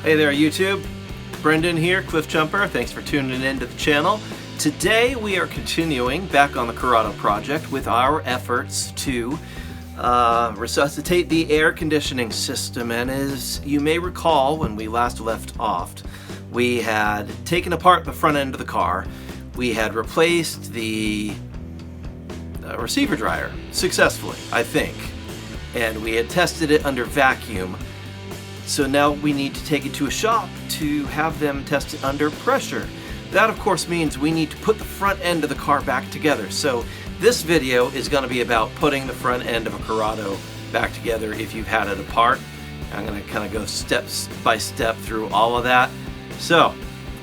Hey there YouTube, Brendan here, Cliffjumper. Thanks for tuning in to the channel. Today we are continuing back on the Corrado project with our efforts to resuscitate the air conditioning system. And as you may recall, when we last left off, we had taken apart the front end of the car. We had replaced the receiver dryer successfully, I think, and we had tested it under vacuum. So now we need to take it to a shop to have them test it under pressure. That of course means we need to put the front end of the car back together. So this video is going to be about putting the front end of a Corrado back together if you've had it apart. I'm going to kind of go step by step through all of that. So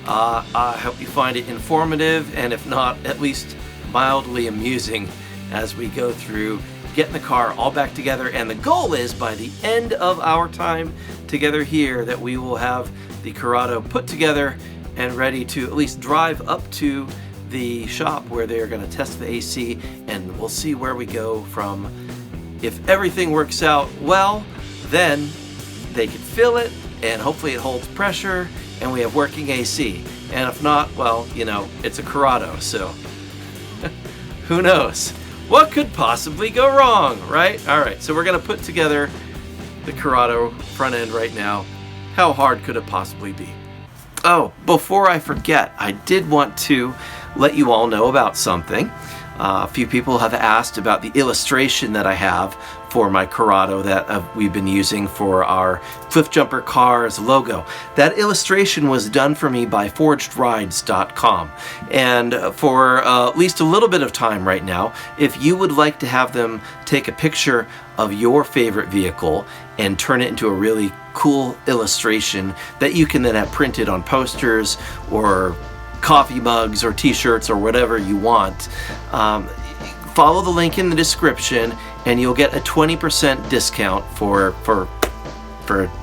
I hope you find it informative, and if not, at least mildly amusing as we go through getting the car all back together. And the goal is by the end of our time together here that we will have the Corrado put together and ready to at least drive up to the shop where they're going to test the AC, and we'll see where we go from. If everything works out well, then they can fill it and hopefully it holds pressure and we have working AC. And if not, well, you know, it's a Corrado, so who knows? What could possibly go wrong, right? All right, so we're gonna put together the Corrado front end right now. How hard could it possibly be? Oh, before I forget, I did want to let you all know about something. A few people have asked about the illustration that I have for my Corrado that we've been using for our Cliffjumper Cars logo. That illustration was done for me by forgedrides.com. And for at least a little bit of time right now, if you would like to have them take a picture of your favorite vehicle and turn it into a really cool illustration that you can then have printed on posters or coffee mugs or t-shirts or whatever you want, follow the link in the description and you'll get a 20% discount for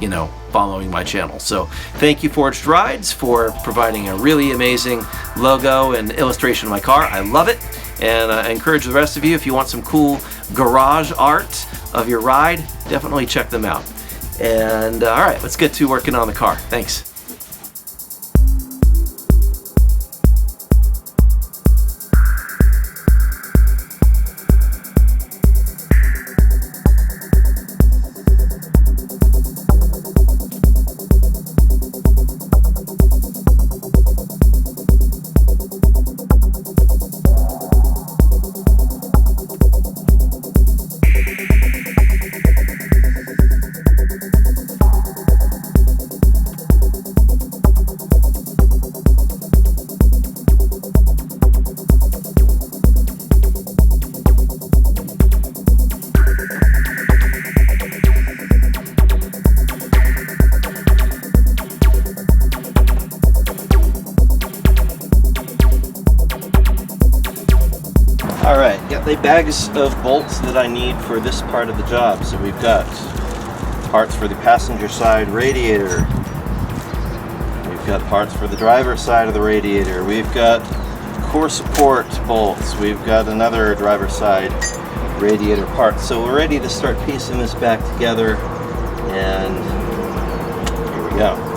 you know, following my channel. So thank you Forged Rides for providing a really amazing logo and illustration of my car. I love it, and I encourage the rest of you, if you want some cool garage art of your ride, definitely check them out. And all right, let's get to working on the car. Thanks. Alright, got the bags of bolts that I need for this part of the job. So we've got parts for the passenger side radiator. We've got parts for the driver's side of the radiator. We've got core support bolts. We've got another driver's side radiator part. So we're ready to start piecing this back together, and here we go.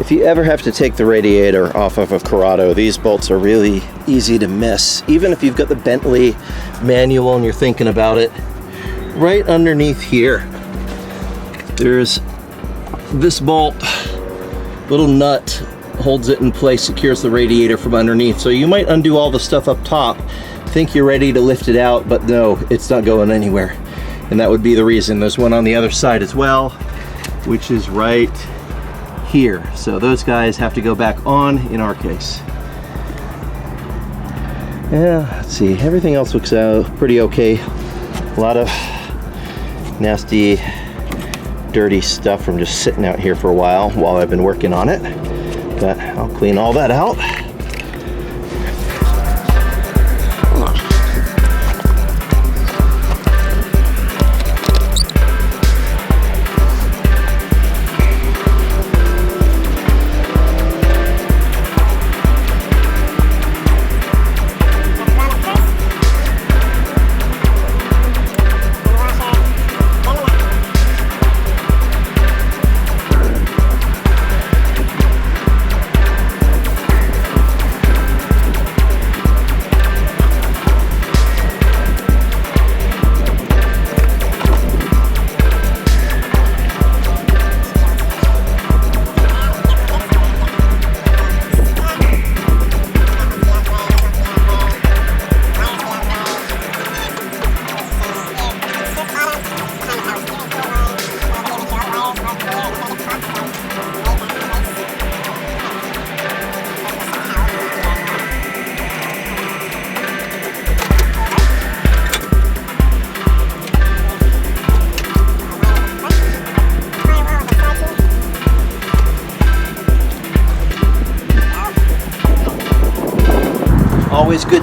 If you ever have to take the radiator off of a Corrado, these bolts are really easy to miss. Even if you've got the Bentley manual and you're thinking about it, right underneath here, there's this bolt, little nut holds it in place, secures the radiator from underneath. So you might undo all the stuff up top, think you're ready to lift it out, but no, it's not going anywhere. And that would be the reason. There's one on the other side as well, which is right here. So those guys have to go back on in our case. Yeah, let's see, everything else looks pretty okay. A lot of nasty dirty stuff from just sitting out here for a while I've been working on it, but I'll clean all that out.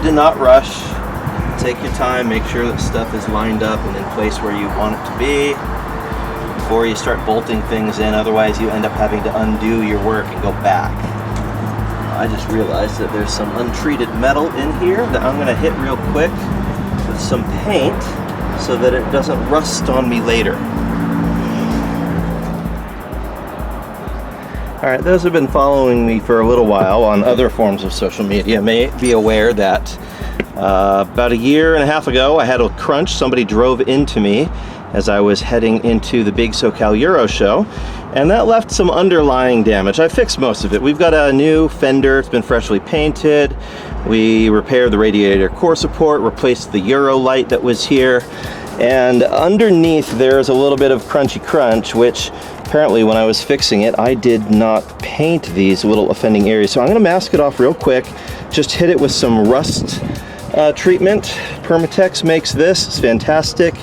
do not rush. Take your time, make sure that stuff is lined up and in place where you want it to be before you start bolting things in. Otherwise you end up having to undo your work and go back. I just realized that there's some untreated metal in here that I'm going to hit real quick with some paint so that it doesn't rust on me later. Alright, those who have been following me for a little while on other forms of social media may be aware that about a year and a half ago I had a crunch. Somebody drove into me as I was heading into the big SoCal Euro show, and that left some underlying damage. I fixed most of it. We've got a new fender, it's been freshly painted. We repaired the radiator core support, replaced the Euro light that was here, and underneath there's a little bit of crunchy crunch, which apparently when I was fixing it I did not paint these little offending areas. So I'm going to mask it off real quick, just hit it with some rust treatment. Permatex makes this, it's fantastic.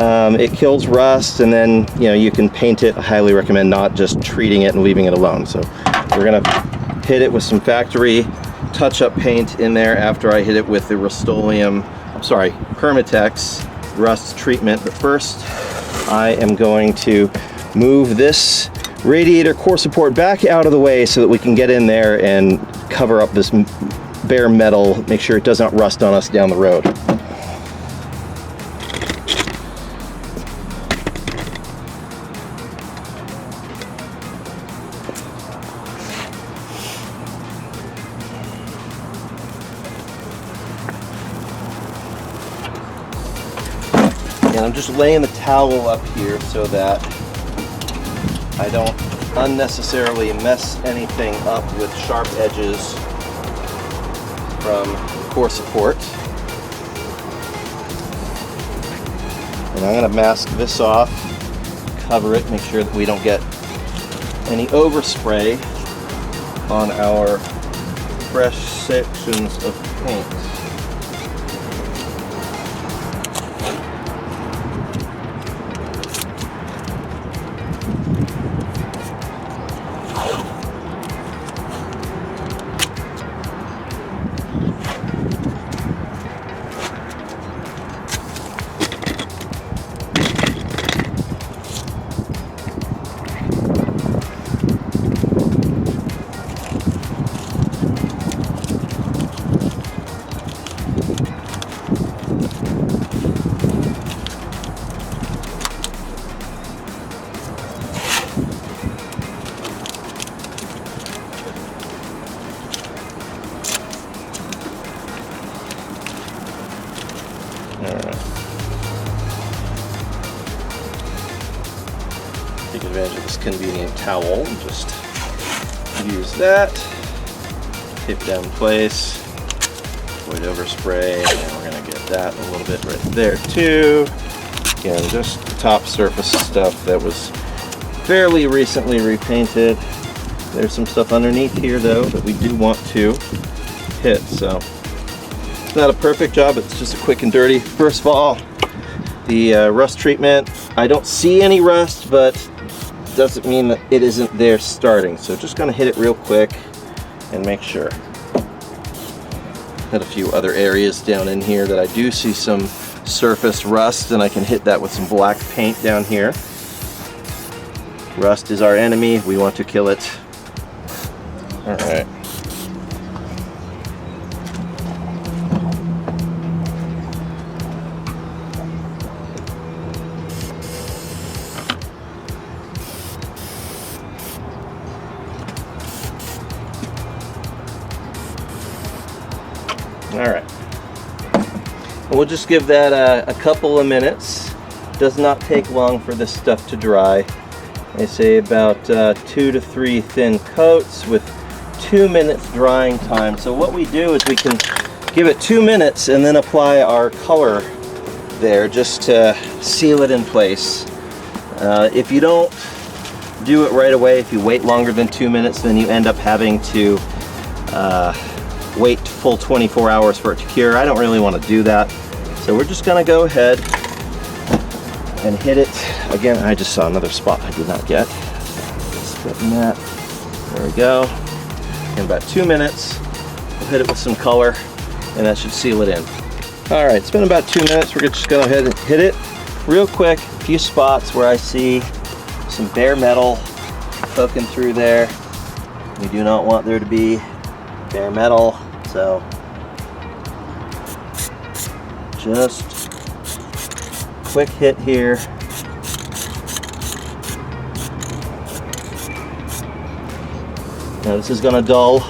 It kills rust, and then you can paint it. I highly recommend not just treating it and leaving it alone. So we're gonna hit it with some factory touch-up paint in there after I hit it with the Permatex rust treatment. But first I am going to move this radiator core support back out of the way so that we can get in there and cover up this bare metal, make sure it doesn't rust on us down the road. And I'm just laying the towel up here so that I don't unnecessarily mess anything up with sharp edges from core support. And I'm going to mask this off, cover it, make sure that we don't get any overspray on our fresh sections of paint. Take advantage of this convenient towel and just use that, tape down in place, avoid overspray, and we're going to get that a little bit right there too. Again, just the top surface stuff that was fairly recently repainted. There's some stuff underneath here though that we do want to hit, so it's not a perfect job, it's just a quick and dirty. First of all, the rust treatment, I don't see any rust, but doesn't mean that it isn't there starting. So just gonna hit it real quick and make sure. Had a few other areas down in here that I do see some surface rust, and I can hit that with some black paint down here. Rust is our enemy, we want to kill it. All right. Alright, we'll just give that a couple of minutes. Does not take long for this stuff to dry. I say about 2 to 3 thin coats with 2 minutes drying time. So what we do is we can give it 2 minutes and then apply our color there just to seal it in place. If you don't do it right away, if you wait longer than 2 minutes, then you end up having to wait full 24 hours for it to cure. I don't really want to do that. So we're just gonna go ahead and hit it. Again, I just saw another spot I did not get. Just getting that. There we go. In about 2 minutes, we'll hit it with some color and that should seal it in. All right, it's been about 2 minutes. We're just gonna go ahead and hit it real quick. A few spots where I see some bare metal poking through there. We do not want there to be bare metal, so just quick hit here. Now this is gonna dull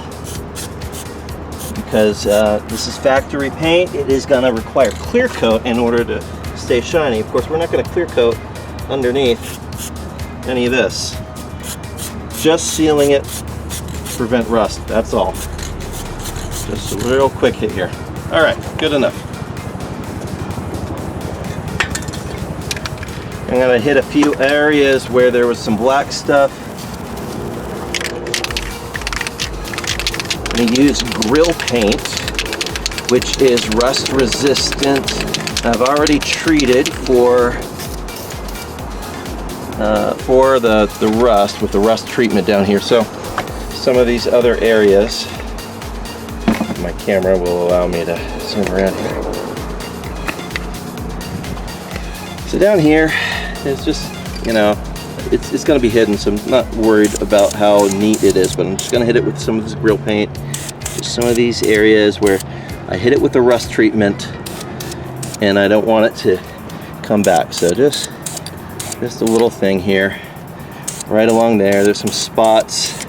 because this is factory paint. It is gonna require clear coat in order to stay shiny. Of course, we're not gonna clear coat underneath any of this. Just sealing it to prevent rust, that's all. Just a real quick hit here. All right, good enough. I'm gonna hit a few areas where there was some black stuff. I'm gonna use grill paint, which is rust resistant. I've already treated for the rust with the rust treatment down here. So some of these other areas, my camera will allow me to zoom around here. So down here, it's just, you know, it's going to be hidden, so I'm not worried about how neat it is, but I'm just going to hit it with some of this grill paint. Just some of these areas where I hit it with the rust treatment and I don't want it to come back. So just a little thing here, right along there. There's some spots.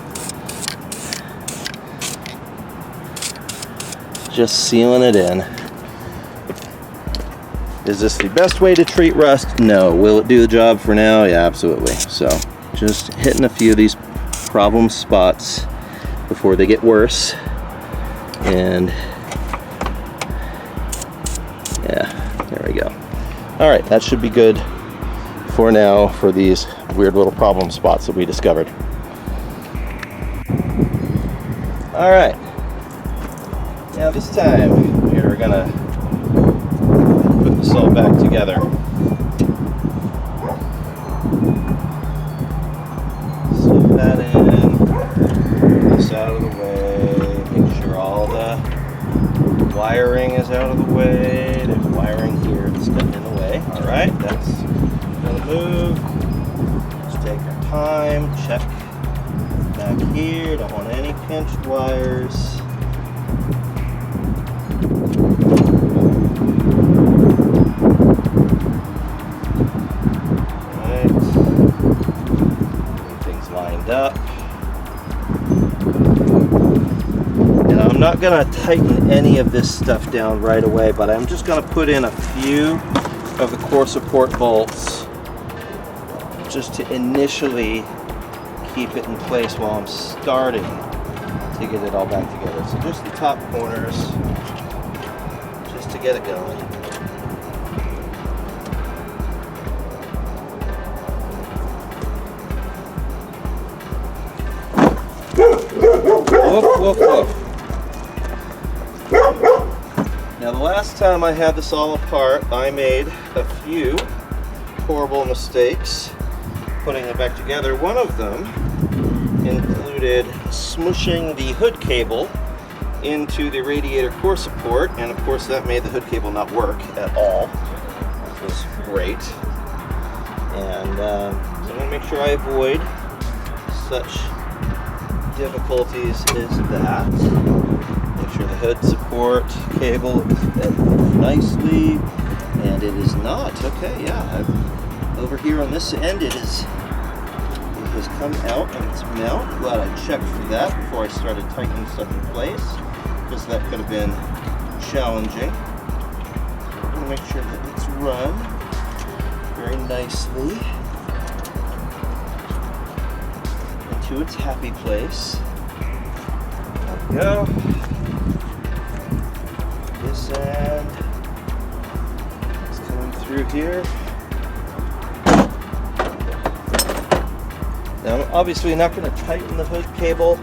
Just sealing it in. Is this the best way to treat rust? No. Will it do the job for now? Yeah, absolutely. So just hitting a few of these problem spots before they get worse. And yeah, there we go. All right, that should be good for now for these weird little problem spots that we discovered. All right, now this time we are gonna put this all back together. Slip that in, put this out of the way, make sure all the wiring is out of the way. There's wiring here that's getting in the way. All right, that's gonna move. Just take our time, check back here. Don't want any pinched wires. Up. And I'm not going to tighten any of this stuff down right away, but I'm just going to put in a few of the core support bolts just to initially keep it in place while I'm starting to get it all back together. So just the top corners, just to get it going. Woof, woof, woof. Now the last time I had this all apart, I made a few horrible mistakes putting it back together. One of them included smushing the hood cable into the radiator core support, and of course that made the hood cable not work at all, which was great. And so I'm going to make sure I avoid such difficulties is that. Make sure the hood support cable is fed nicely, and it is not. Okay, yeah. Over here on this end, it has come out of its mount. Glad I checked for that before I started tightening stuff in place, because that could have been challenging. I'm going to make sure that it's run very nicely to its happy place. There we go. This end is coming through here. Now I'm obviously not going to tighten the hood cable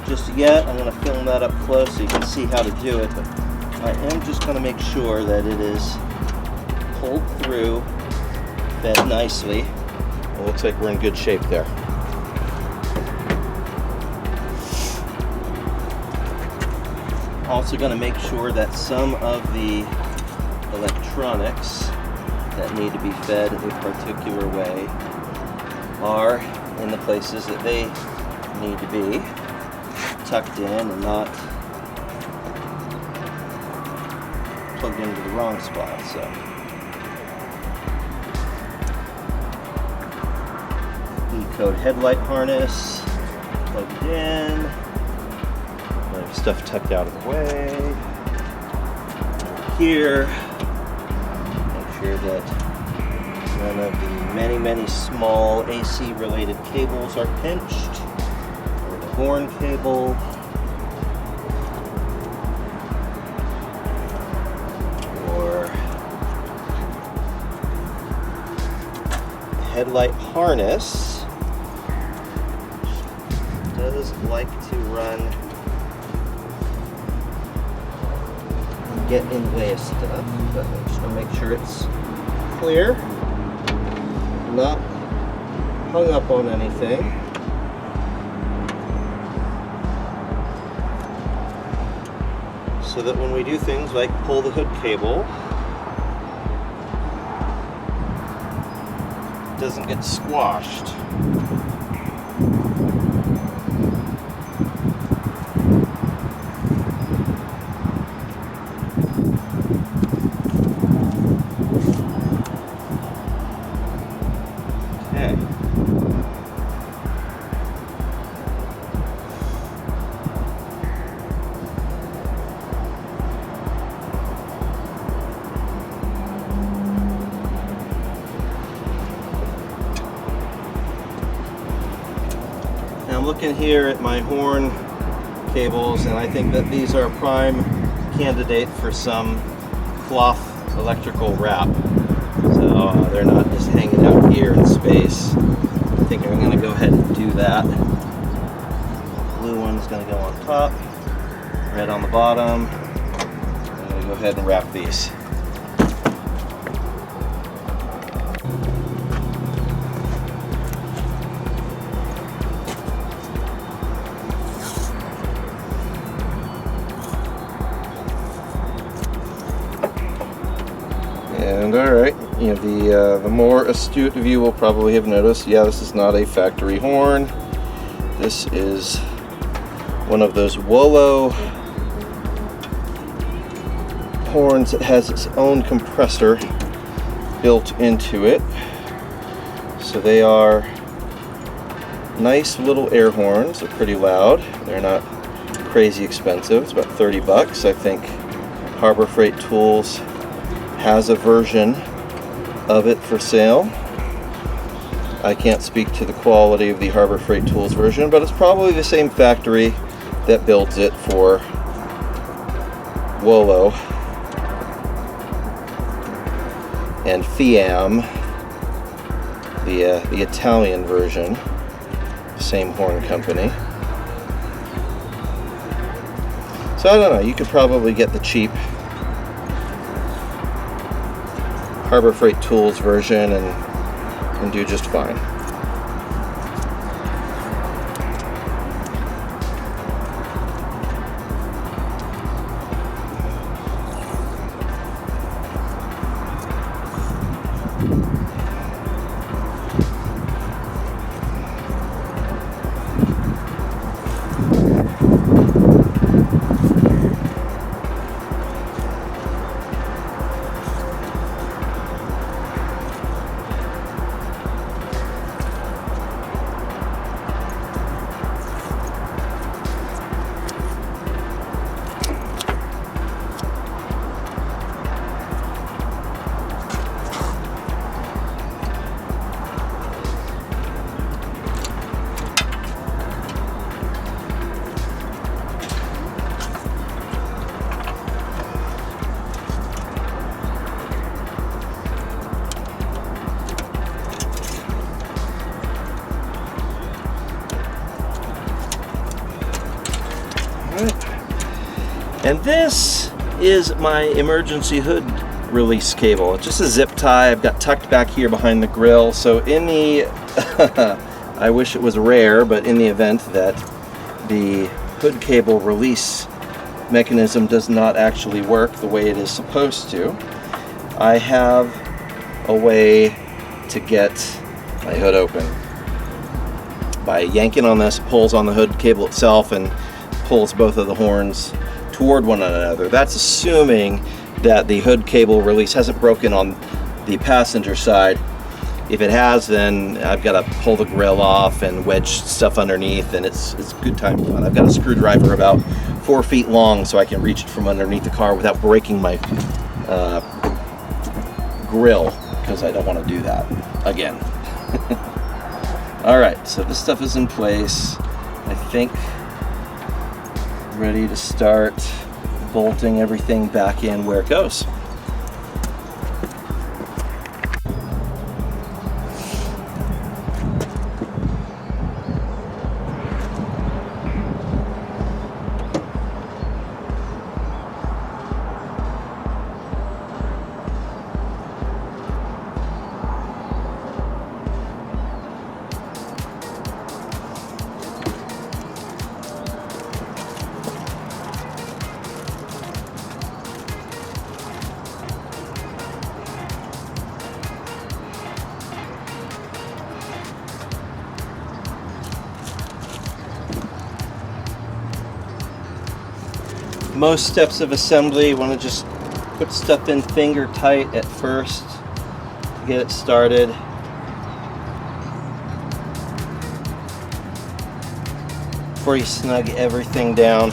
just yet. I'm going to film that up close so you can see how to do it, but I am just going to make sure that it is pulled through, fed nicely. It looks like we're in good shape there. Also going to make sure that some of the electronics that need to be fed a particular way are in the places that they need to be, tucked in and not plugged into the wrong spot. So E-code headlight harness plugged in. Stuff tucked out of the way. Here, make sure that none of the many small AC related cables are pinched, or the horn cable, or headlight harness, which does like to run, get in the way of stuff, but I'm just going to make sure it's clear, not hung up on anything. So that when we do things like pull the hood cable, it doesn't get squashed. Looking here at my horn cables, and I think that these are a prime candidate for some cloth electrical wrap. So they're not just hanging out here in space. I think I'm going to go ahead and do that. Blue one's going to go on top, red on the bottom. I'm going to go ahead and wrap these. And alright, you know, the more astute of you will probably have noticed, yeah, this is not a factory horn. This is one of those Wolo horns that has its own compressor built into it. So they are nice little air horns. They're pretty loud. They're not crazy expensive. It's about 30 bucks. I think Harbor Freight Tools has a version of it for sale. I can't speak to the quality of the Harbor Freight Tools version, but it's probably the same factory that builds it for Wolo and Fiam, the Italian version, same horn company. So I don't know, you could probably get the cheap Harbor Freight Tools version and do just fine. And this is my emergency hood release cable. It's just a zip tie I've got tucked back here behind the grill. So in the, I wish it was rare, but in the event that the hood cable release mechanism does not actually work the way it is supposed to, I have a way to get my hood open. By yanking on this, pulls on the hood cable itself and pulls both of the horns toward one another. That's assuming that the hood cable release hasn't broken on the passenger side. If it has, then I've got to pull the grill off and wedge stuff underneath, and it's a good time to run. I've got a screwdriver about 4 feet long so I can reach it from underneath the car without breaking my grill, because I don't want to do that again. Alright, so this stuff is in place. I think ready to start bolting everything back in where it goes. Most steps of assembly, you want to just put stuff in finger tight at first to get it started. Before you snug everything down.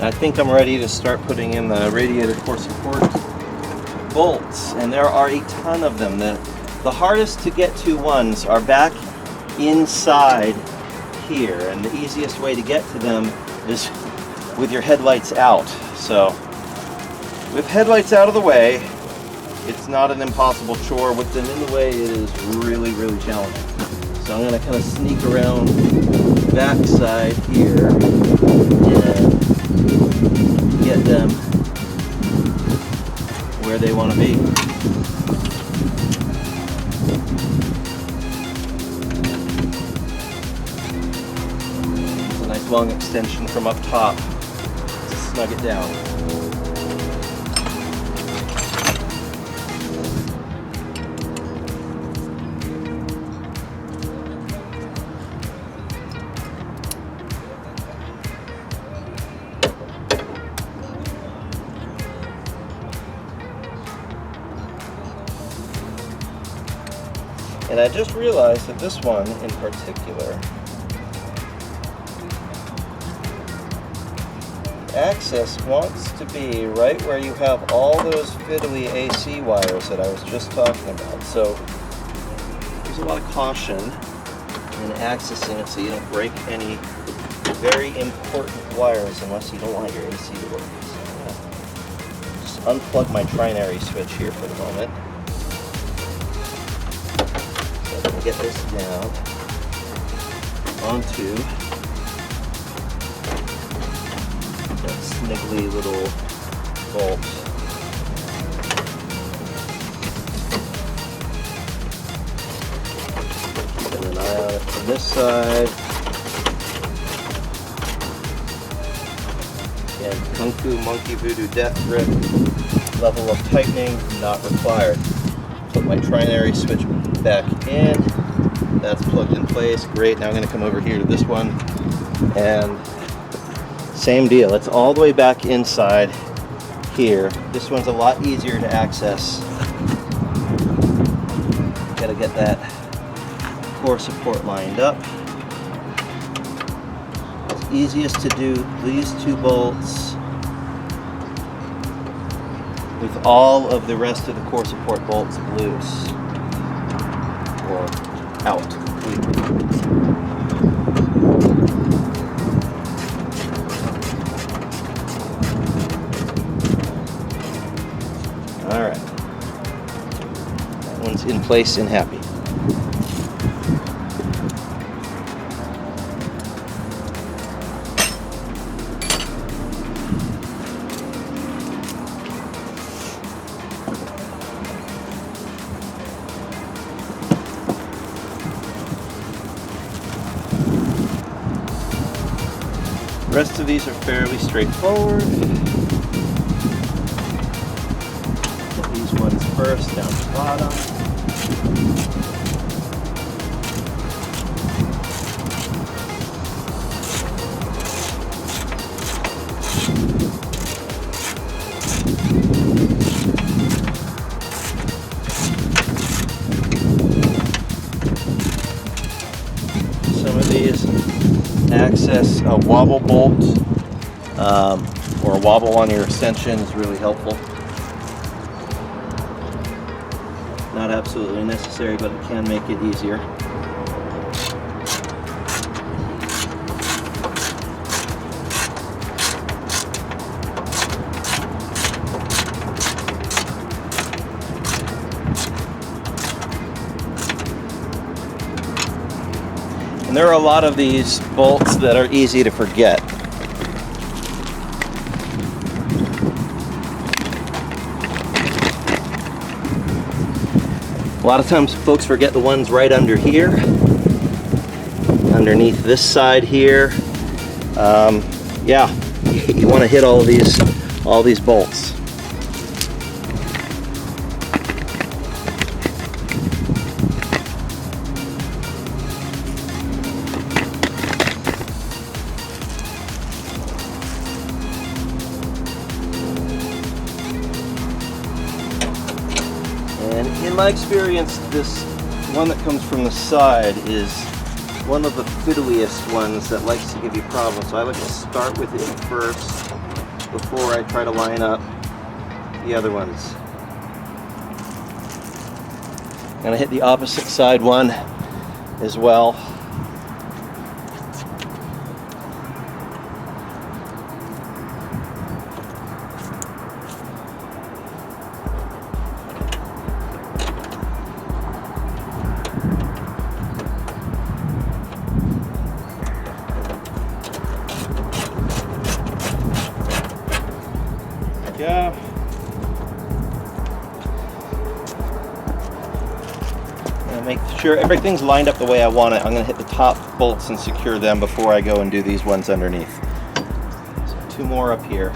I think I'm ready to start putting in the radiator core support bolts, and there are a ton of them. The hardest to get to ones are back inside here, and the easiest way to get to them is with your headlights out. So with headlights out of the way, it's not an impossible chore. With them in the way, it is really, really challenging. So I'm going to kind of sneak around the back side here and get them where they want to be. Long extension from up top to snug it down. And I just realized that this one in particular, access wants to be right where you have all those fiddly AC wires that I was just talking about. So there's a lot of caution in accessing it so you don't break any very important wires unless you don't want your AC to work. So I'm going to just unplug my trinary switch here for the moment. So I'm going to get this down onto sniggly little bolt. Keep an eye on it from this side. And Kung Fu Monkey Voodoo Death Grip level of tightening not required. Put my trinary switch back in. That's plugged in place. Great. Now I'm going to come over here to this one and same deal. It's all the way back inside here. This one's a lot easier to access. Gotta get that core support lined up. It's easiest to do these two bolts with all of the rest of the core support bolts loose or out completely. Alright, that one's in place and happy. The rest of these are fairly straightforward. Put these ones first down the bottom. Some of these access a wobble bolt or a wobble on your extension is really helpful. Not absolutely necessary, but it can make it easier. And there are a lot of these bolts that are easy to forget. A lot of times folks forget the ones right under here, underneath this side here. Yeah, you want to hit all these bolts. And in my experience, this one that comes from the side is one of the fiddliest ones that likes to give you problems. So I like to start with it first before I try to line up the other ones. I'm going to hit the opposite side one as well. Yeah. And make sure everything's lined up the way I want it. I'm going to hit the top bolts and secure them before I go and do these ones underneath. So 2 more up here.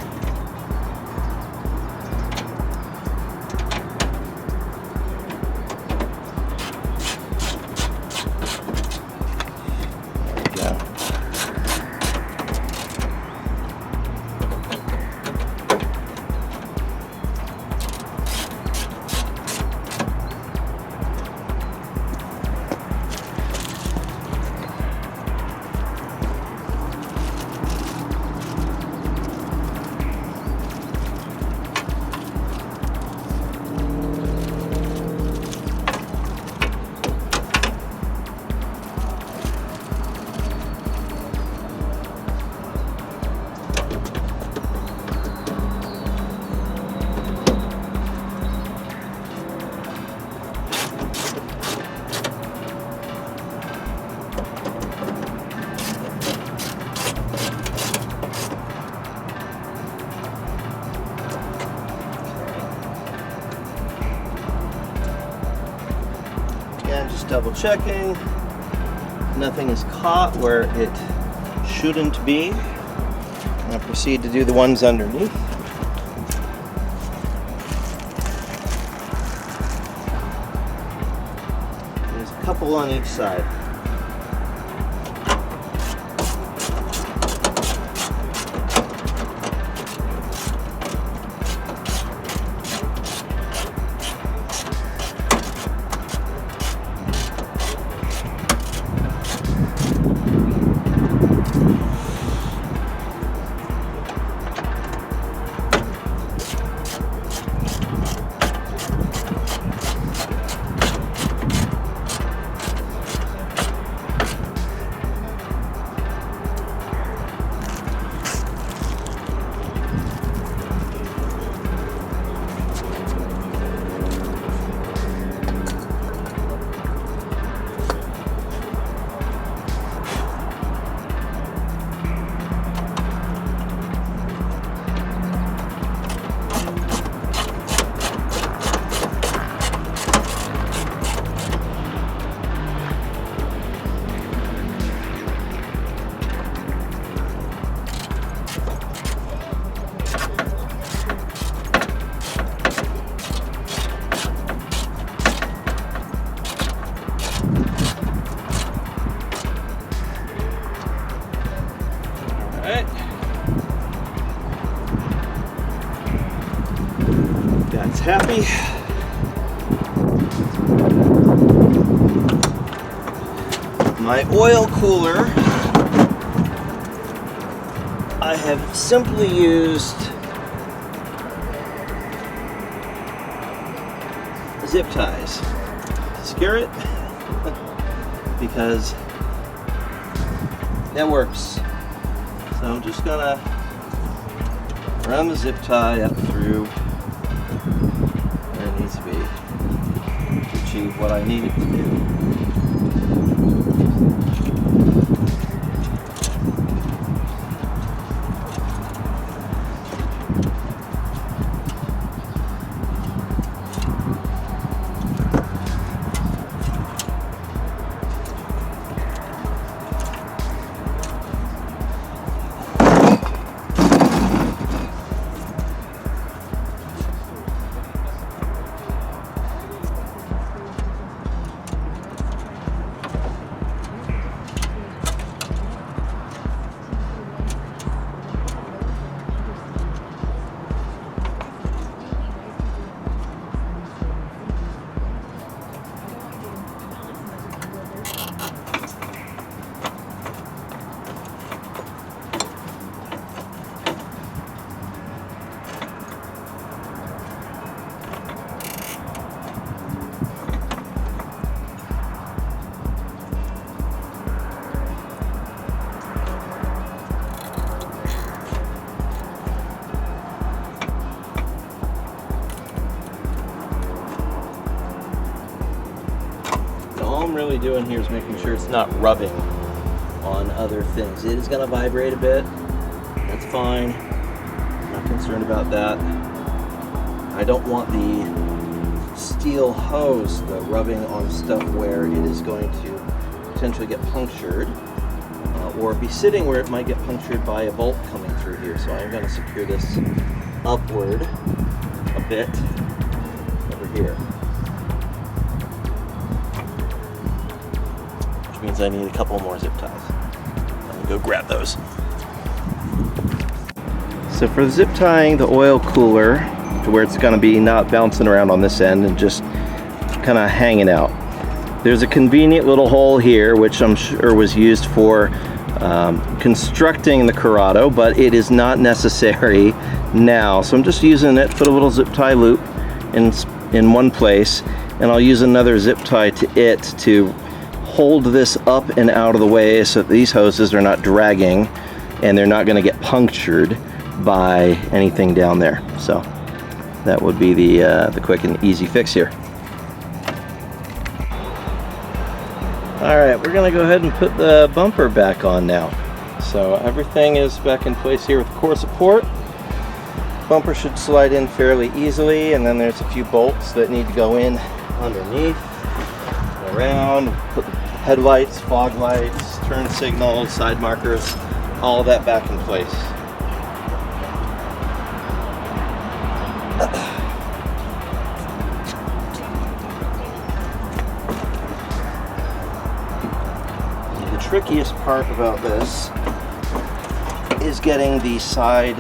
Again, just double checking. Nothing is caught where it shouldn't be. I'll proceed to do the ones underneath. There's a couple on each side. be. My oil cooler, I have simply used zip ties to secure it because that works. So I'm just gonna run the zip tie up through where it needs to be to achieve what I need it to do. Really doing here is making sure it's not rubbing on other things. It is going to vibrate a bit. That's fine. I'm not concerned about that. I don't want the steel hose though rubbing on stuff where it is going to potentially get punctured or be sitting where it might get punctured by a bolt coming through here. So I'm going to secure this upward a bit over here. Means I need a couple more zip ties. I'm gonna go grab those. So for the zip tying the oil cooler to where it's gonna be not bouncing around on this end and just kind of hanging out, there's a convenient little hole here which I'm sure was used for constructing the Corrado, but it is not necessary now. So I'm just using it, put a little zip tie loop in one place, and I'll use another zip tie to it to hold this up and out of the way so that these hoses are not dragging and they're not going to get punctured by anything down there. So that would be the quick and easy fix here. Alright, we're going to go ahead and put the bumper back on now. So everything is back in place here with core support. Bumper should slide in fairly easily, and then there's a few bolts that need to go in underneath, around, put the headlights, fog lights, turn signals, side markers, all of that back in place. The trickiest part about this is getting the side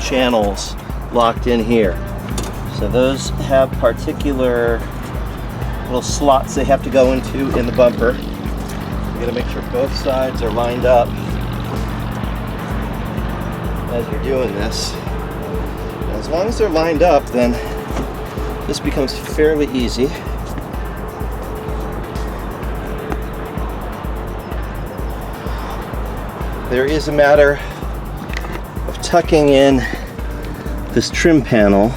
channels locked in here. So those have particular little slots they have to go into in the bumper. You gotta make sure both sides are lined up as you're doing this. As long as they're lined up, then this becomes fairly easy. There is a matter of tucking in this trim panel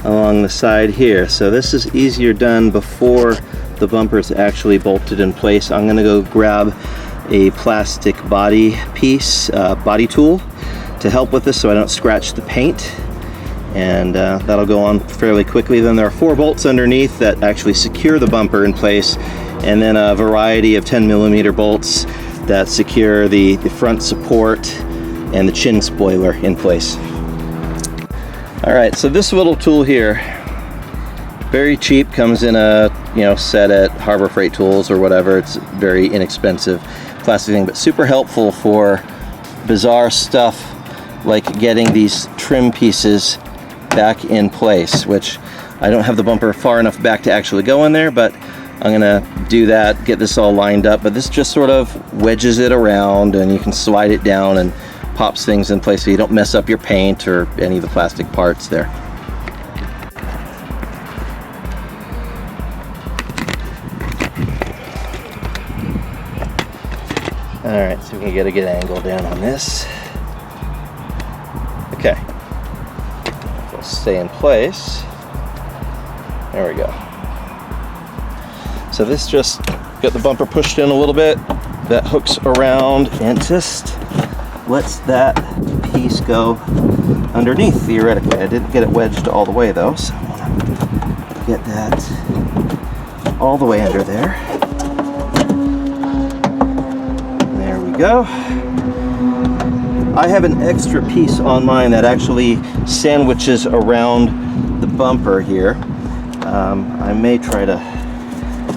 along the side here. So this is easier done before the bumper is actually bolted in place. I'm going to go grab a plastic body piece, body tool to help with this so I don't scratch the paint, and that'll go on fairly quickly. Then there are 4 bolts underneath that actually secure the bumper in place, and then a variety of 10mm bolts that secure the front support and the chin spoiler in place. Alright, so this little tool here, very cheap, comes in a set at Harbor Freight Tools or whatever. It's very inexpensive plastic thing, but super helpful for bizarre stuff like getting these trim pieces back in place, which I don't have the bumper far enough back to actually go in there, but I'm gonna do that, get this all lined up. But this just sort of wedges it around, and you can slide it down and pops things in place so you don't mess up your paint or any of the plastic parts there. All right, so we can get a good angle down on this. Okay, it'll stay in place. There we go. So this just got the bumper pushed in a little bit. That hooks around and just lets that piece go underneath, theoretically. I didn't get it wedged all the way though, so I want to get that all the way under there. There we go. I have an extra piece on mine that actually sandwiches around the bumper here. I may try to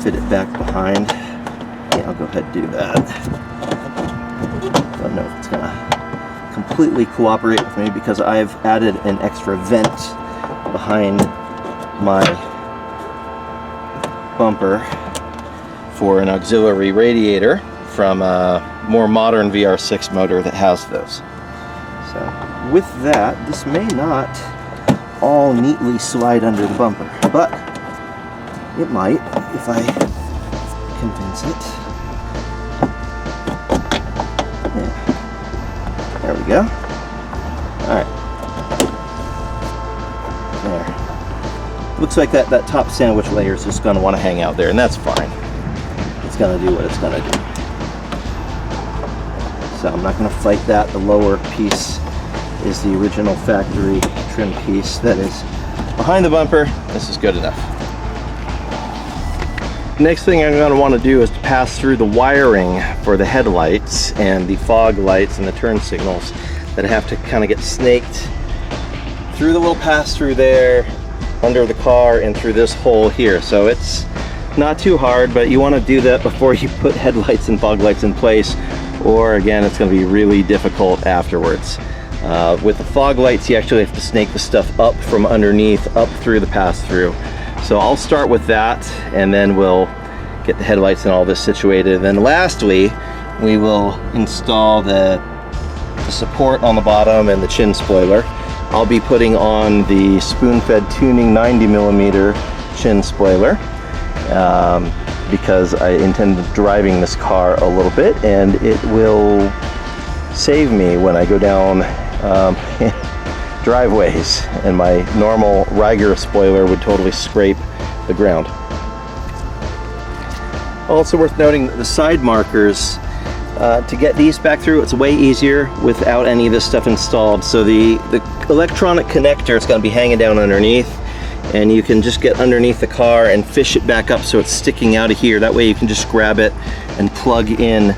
fit it back behind. Yeah, I'll go ahead and do that. Don't know if it's gonna completely cooperate with me because I've added an extra vent behind my bumper for an auxiliary radiator from a more modern VR6 motor that has those. So with that, this may not all neatly slide under the bumper, but it might if I convince it. Yeah. There we go. Alright. There. Looks like that top sandwich layer is just going to want to hang out there, and that's fine. It's going to do what it's going to do. So I'm not going to fight that. The lower piece is the original factory trim piece that is behind the bumper. This is good enough. Next thing I'm going to want to do is to pass through the wiring for the headlights and the fog lights and the turn signals that have to kind of get snaked through the little pass through there, under the car, and through this hole here. So it's not too hard, but you want to do that before you put headlights and fog lights in place, or again, it's going to be really difficult afterwards. With the fog lights, you actually have to snake the stuff up from underneath, up through the pass-through. So I'll start with that, and then we'll get the headlights and all this situated. And then lastly, we will install the support on the bottom and the chin spoiler. I'll be putting on the spoon-fed tuning 90mm chin spoiler because I intend driving this car a little bit, and it will save me when I go down driveways, and my normal Riger spoiler would totally scrape the ground. Also worth noting that the side markers, to get these back through, it's way easier without any of this stuff installed. So the electronic connector is going to be hanging down underneath, and you can just get underneath the car and fish it back up so it's sticking out of here. That way you can just grab it and plug in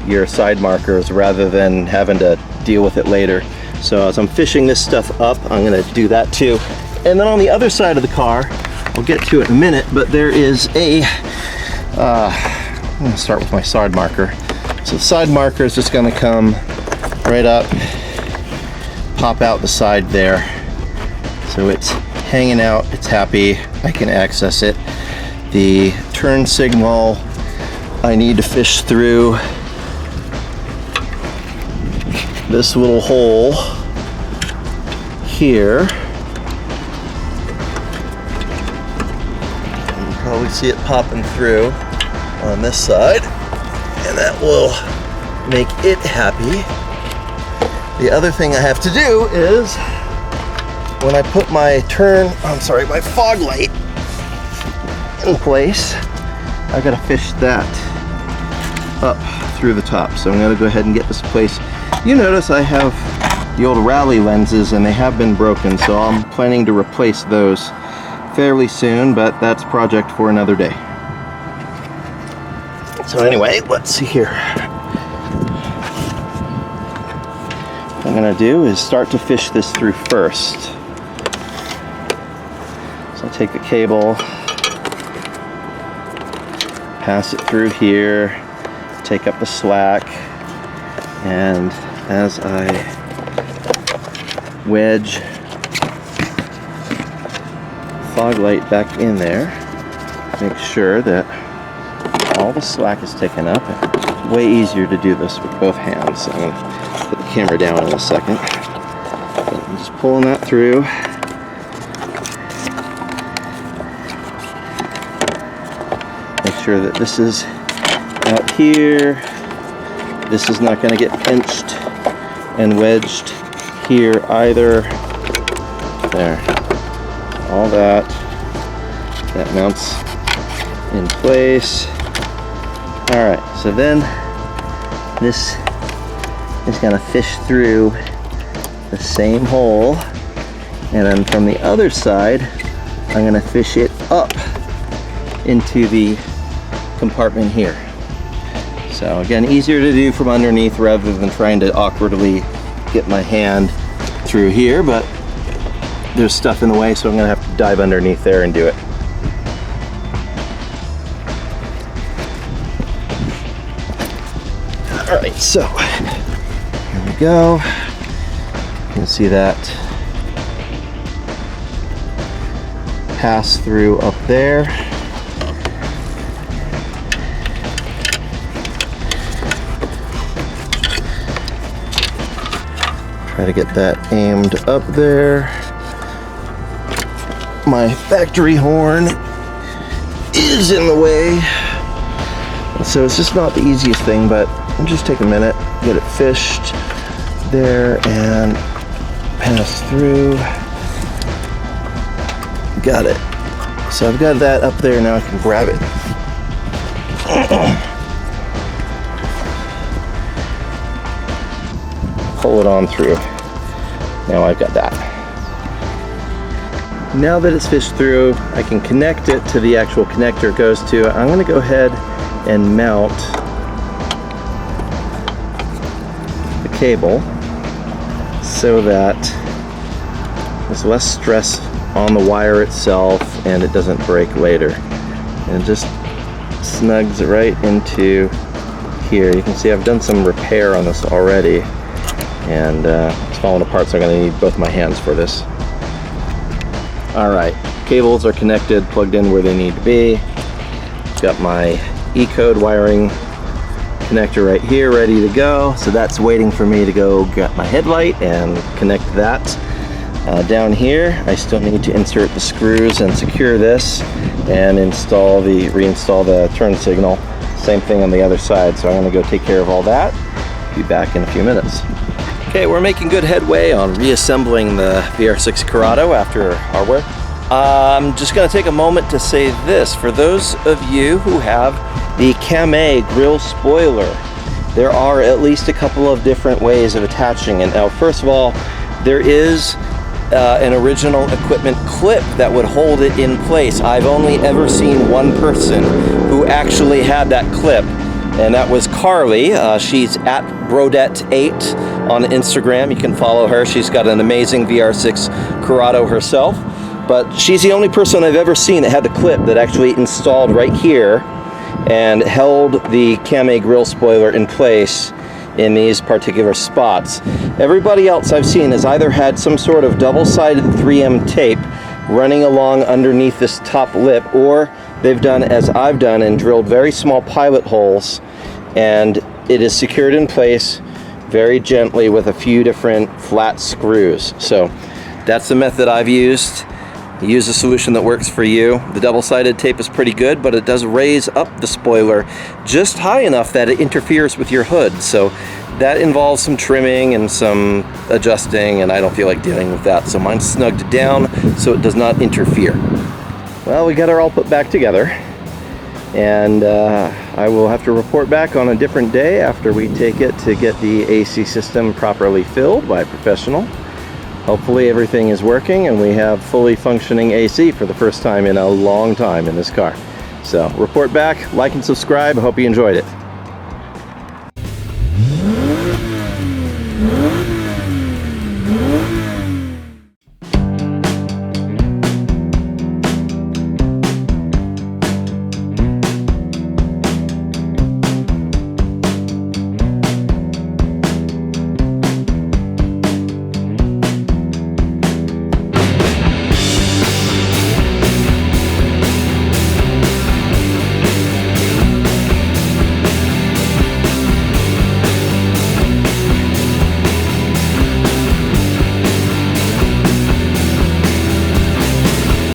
your side markers rather than having to deal with it later. So as I'm fishing this stuff up, I'm going to do that too. And then on the other side of the car, I'll get to it in a minute, but there is a, I'm going to start with my side marker. So the side marker is just going to come right up, pop out the side there. So it's hanging out, it's happy, I can access it. The turn signal, I need to fish through this little hole here. You can probably see it popping through on this side, and that will make it happy. The other thing I have to do is when I put my my fog light in place, I gotta fish that up through the top. So I'm gonna go ahead and get this place. You notice I have the old Rally lenses, and they have been broken, so I'm planning to replace those fairly soon, but that's a project for another day. So anyway, let's see here. What I'm gonna do is start to fish this through first. So I'll take the cable, pass it through here, take up the slack, and as I wedge fog light back in there. Make sure that all the slack is taken up. It's way easier to do this with both hands. I'm going to put the camera down in a second. But I'm just pulling that through. Make sure that this is out here. This is not going to get pinched and wedged here either. There. All that mounts in place. Alright, so then this is going to fish through the same hole, and then from the other side I'm going to fish it up into the compartment here. So again, easier to do from underneath rather than trying to awkwardly get my hand through here, but there's stuff in the way, so I'm going to have to dive underneath there and do it. Alright, so here we go. You can see that pass through up there. Try to get that aimed up there. My factory horn is in the way, so it's just not the easiest thing, but I'll just take a minute, get it fished there and pass through. Got it. So I've got that up there, now I can grab it. Pull it on through. Now I've got that. Now that it's fished through, I can connect it to the actual connector it goes to. I'm going to go ahead and mount the cable so that there's less stress on the wire itself and it doesn't break later. And it just snugs right into here. You can see I've done some repair on this already, and it's falling apart, so I'm going to need both my hands for this. Alright, cables are connected, plugged in where they need to be. Got my E-code wiring connector right here ready to go, so that's waiting for me to go get my headlight and connect that. Down here I still need to insert the screws and secure this and reinstall the turn signal. Same thing on the other side, so I'm going to go take care of all that. Be back in a few minutes. Okay, we're making good headway on reassembling the VR6 Corrado after hardware. I'm just going to take a moment to say this. For those of you who have the Came grill spoiler, there are at least a couple of different ways of attaching it. Now, first of all, there is an original equipment clip that would hold it in place. I've only ever seen one person who actually had that clip, and that was Carly. She's at Brodette8 on Instagram. You can follow her. She's got an amazing VR6 Corrado herself, but she's the only person I've ever seen that had the clip that actually installed right here and held the Came grill spoiler in place in these particular spots. Everybody else I've seen has either had some sort of double-sided 3M tape running along underneath this top lip, or they've done as I've done and drilled very small pilot holes, and it is secured in place very gently with a few different flat screws. So that's the method I've used. Use a solution that works for you. The double-sided tape is pretty good, but it does raise up the spoiler just high enough that it interferes with your hood. So that involves some trimming and some adjusting, and I don't feel like dealing with that. So mine's snugged down so it does not interfere. Well, we got her all put back together, and I will have to report back on a different day after we take it to get the AC system properly filled by a professional. Hopefully everything is working and we have fully functioning AC for the first time in a long time in this car. So report back, like and subscribe. I hope you enjoyed it.